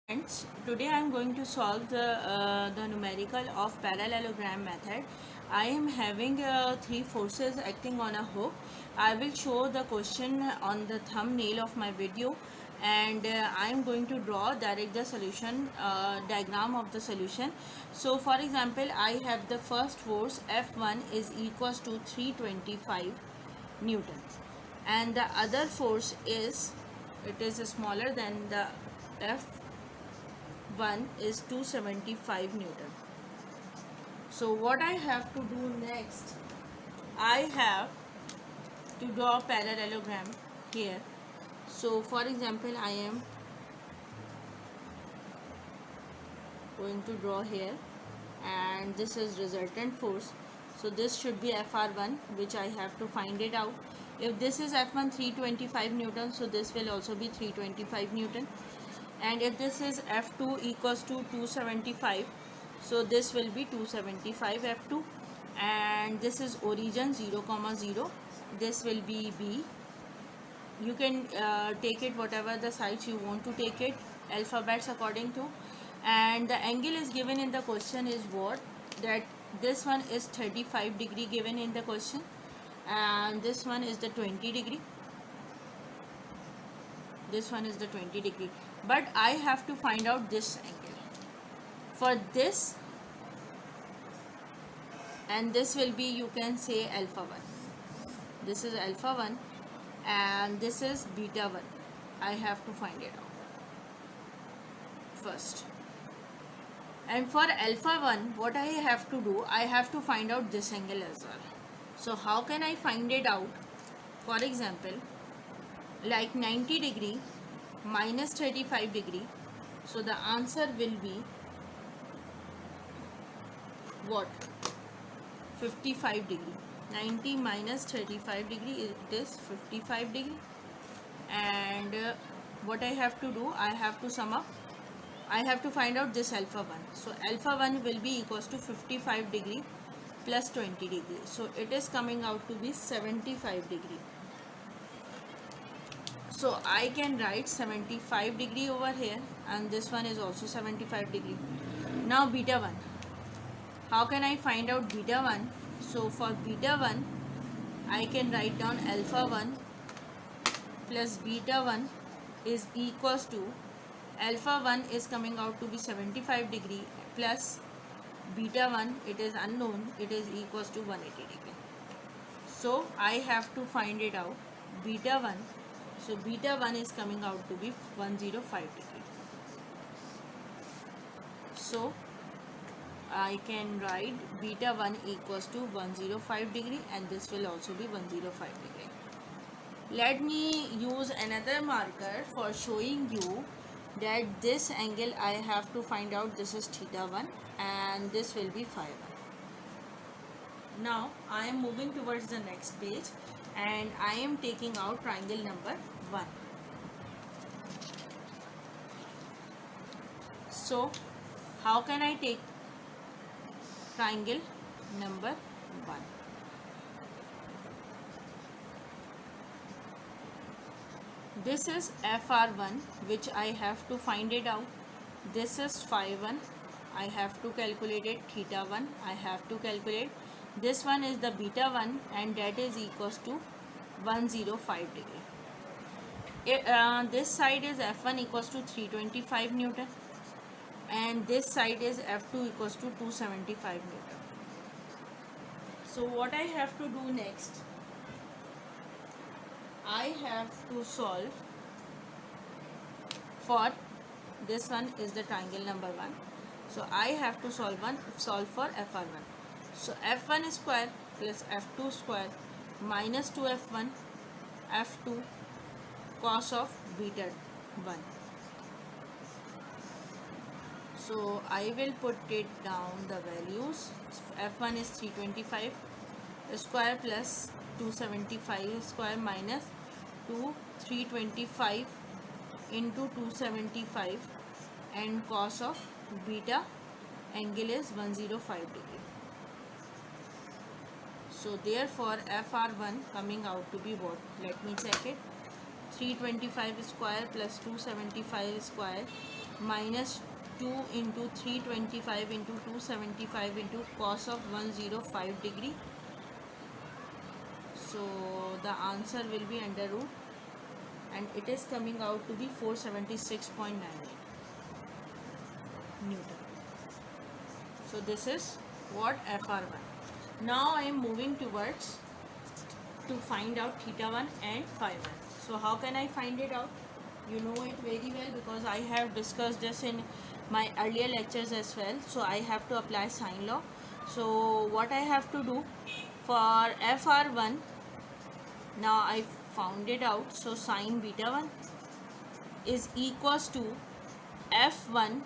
Friends, today I am going to solve the numerical of parallelogram method. I am having three forces acting on a hook. I will show the question on the thumbnail of my video, and I am going to draw direct the solution diagram of the solution. So for example, I have the first force F1 is equals to 325 Newton, and the other force is, it is smaller than the F1 is 275 Newton. So what I have to do next, I have to draw parallelogram here. So for example, I am going to draw here, and this is resultant force. So this should be Fr1, which I have to find it out. If this is F1 325 Newton, so this will also be 325 Newton. And if this is F2 equals to 275, so this will be 275 F2. And this is origin 0 comma 0, this will be B. You can take it whatever the sides you want to take it, alphabets according to. And the angle is given in the question is what, that this one is 35 degree given in the question, and this one is the 20 degree, this one is the 20 degree. But I have to find out this angle for this, and this will be, you can say, alpha 1. This is alpha 1 and this is beta 1. I have to find it out first. And for alpha 1, what I have to do, I have to find out this angle as well. So how can I find it out? For example, like 90 degree minus 35 degree, so the answer will be what? 55 degree. 90 minus 35 degree, it is 55 degree. And what I have to do, I have to sum up, I have to find out this alpha 1. So alpha 1 will be equals to 55 degree plus 20 degree. So it is coming out to be 75 degree. So I can write 75 degree over here, and this one is also 75 degree. Now beta 1. How can I find out beta 1? So for beta 1, I can write down alpha 1 plus beta 1 is equals to, alpha 1 is coming out to be 75 degree plus beta 1, it is unknown, it is equals to 180 degree. So I have to find it out, beta 1. So beta 1 is coming out to be 105 degree. So I can write beta 1 equals to 105 degree, and this will also be 105 degree. Let me use another marker for showing you that this angle I have to find out, this is theta 1 and this will be phi 1. Now I am moving towards the next page, and I am taking out triangle number 1. So how can I take triangle number 1? This is FR1, which I have to find it out. This is phi 1, I have to calculate it. Theta 1, I have to calculate. This one is the beta 1, and that is equals to 105 degree. This side is F1 equals to 325 Newton, and this side is F2 equals to 275 Newton. So what I have to do next, I have to solve for this one is the triangle number 1. So I have to solve for Fr1. So F1 square plus F2 square minus 2F1 F2 cos of beta 1. So I will put it down the values. F1 is 325 square plus 275 square minus 325 into 275, and cos of beta angle is 105 degree. So therefore Fr1 coming out to be what? Let me check it. 325 square plus 275 square minus 2 into 325 into 275 into cos of 105 degree. So the answer will be under root, and it is coming out to be 476.98 Newton. So this is what FR1. Now I am moving towards to find out theta 1 and phi 1. So how can I find it out? You know it very well because I have discussed this in my earlier lectures as well. So I have to apply sine law. So what I have to do for FR1, now I found it out. So sine beta 1 is equals to F1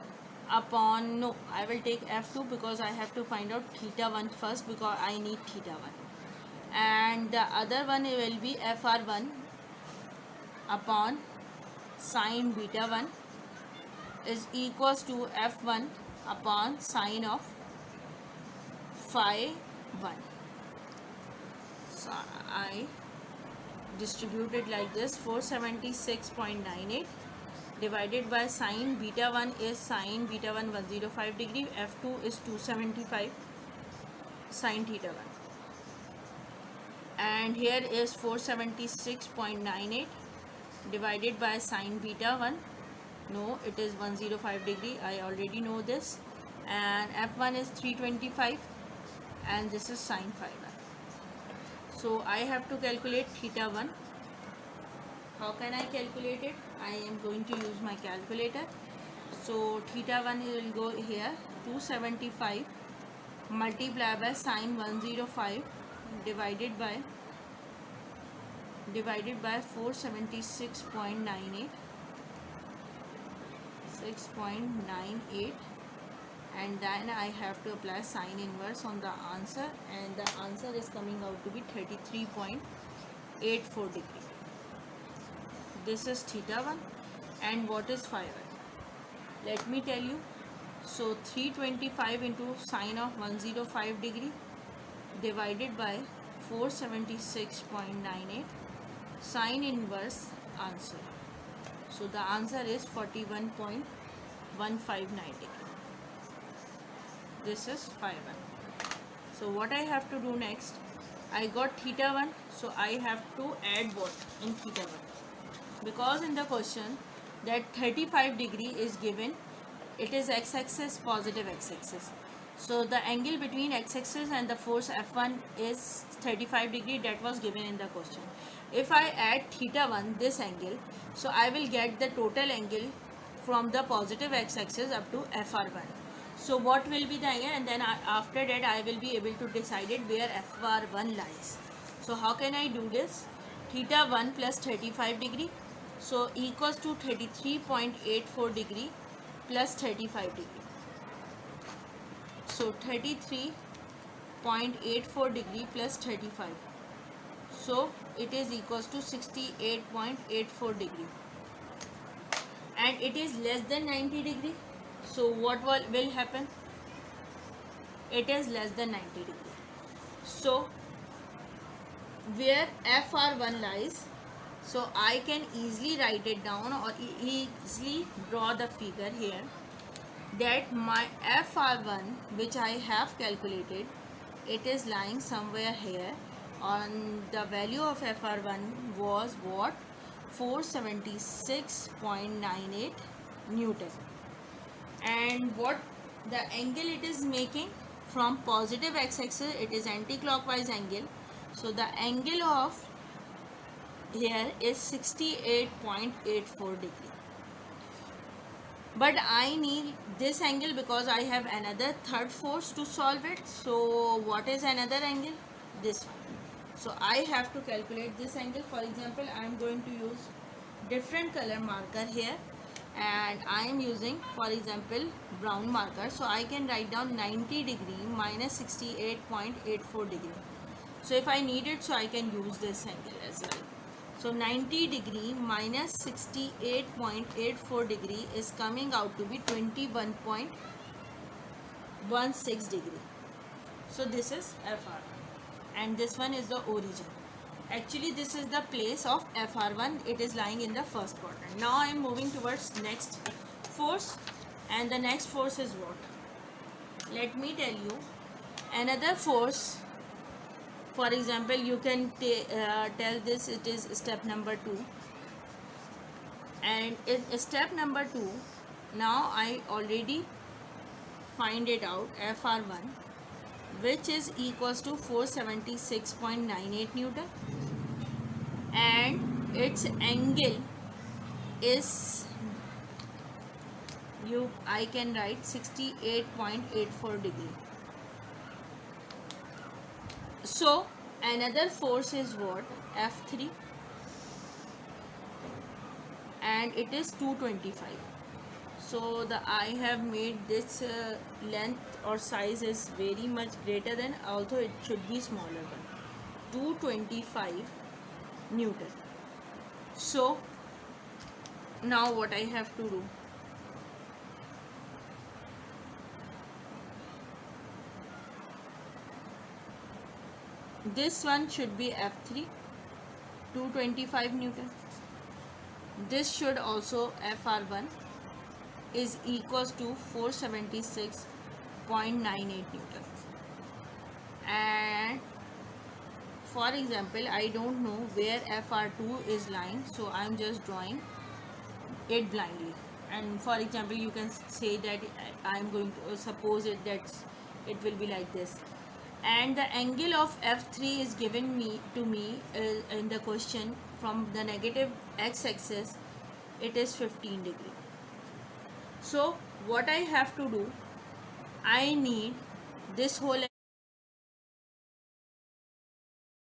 upon, no, I will take F2 because I have to find out theta 1 first because I need theta 1. And the other one will be FR1 upon sine beta 1 is equals to F1 upon sine of phi 1. So I distributed like this, 476.98 divided by sine beta 1 is sine beta 1 105 degree, F2 is 275 sine theta 1, and here is 476.98 divided by sine beta 1, no, it is 105 degree, I already know this, and F1 is 325 and this is sine phi 1. So I have to calculate theta 1. How can I calculate it? I am going to use my calculator. So theta 1 will go here, 275 multiplied by sine 105 divided by 476.98 6.98, and then I have to apply sine inverse on the answer, and the answer is coming out to be 33.84 degree. This is theta 1. And what is phi 1? Let me tell you. So 325 into sine of 105 degree divided by 476.98 sine inverse answer. So the answer is 41.159 degree. This is phi 1. So what I have to do next? I got theta 1, so I have to add what in theta 1? Because in the question that 35 degree is given, it is x-axis, positive x-axis. So the angle between x-axis and the force F1 is 35 degree, that was given in the question. If I add theta 1, this angle, so I will get the total angle from the positive x-axis up to FR1. So what will be the angle, and then after that I will be able to decide it where FR1 lies. So how can I do this? Theta 1 plus 35 degree, so equals to 33.84 degree plus 35 degree. So 33.84 degree plus 35. So it is equals to 68.84 degree. And it is less than 90 degree. So what will happen? It is less than 90 degree. So where FR1 lies, so I can easily write it down or easily draw the figure here that my FR1 which I have calculated, it is lying somewhere here, and the value of FR1 was what? 476.98 Newton. And what the angle it is making from positive x-axis, it is anti-clockwise angle. So the angle of here is 68.84 degree. But I need this angle because I have another third force to solve it. So what is another angle? This one. So I have to calculate this angle. For example, I am going to use different color marker here, and I am using, for example, brown marker. So I can write down 90 degree minus 68.84 degree. So if I need it, so I can use this angle as well. So 90 degree minus 68.84 degree is coming out to be 21.16 degree. So this is FR, and this one is the origin. Actually this is the place of FR1, it is lying in the first quadrant. Now I am moving towards next force, and the next force is what? Let me tell you. Another force, for example, you can tell this it is step number 2, and in step number 2, now I already find it out, FR1, which is equals to 476.98 Newton, and its angle is, I can write 68.84 degree. So another force is what? F3, and it is 225. So I have made this length or size is very much greater than, although it should be smaller one, 225 Newton. So now what I have to do? This one should be F3, 225 Newton. This should also FR1 is equals to 476.98 Newton. And for example, I don't know where FR2 is lying, so I'm just drawing it blindly. And for example, you can say that I'm going to suppose it that it will be like this. And the angle of F3 is given to me in the question from the negative x-axis, it is 15 degree. So what I have to do, I need this whole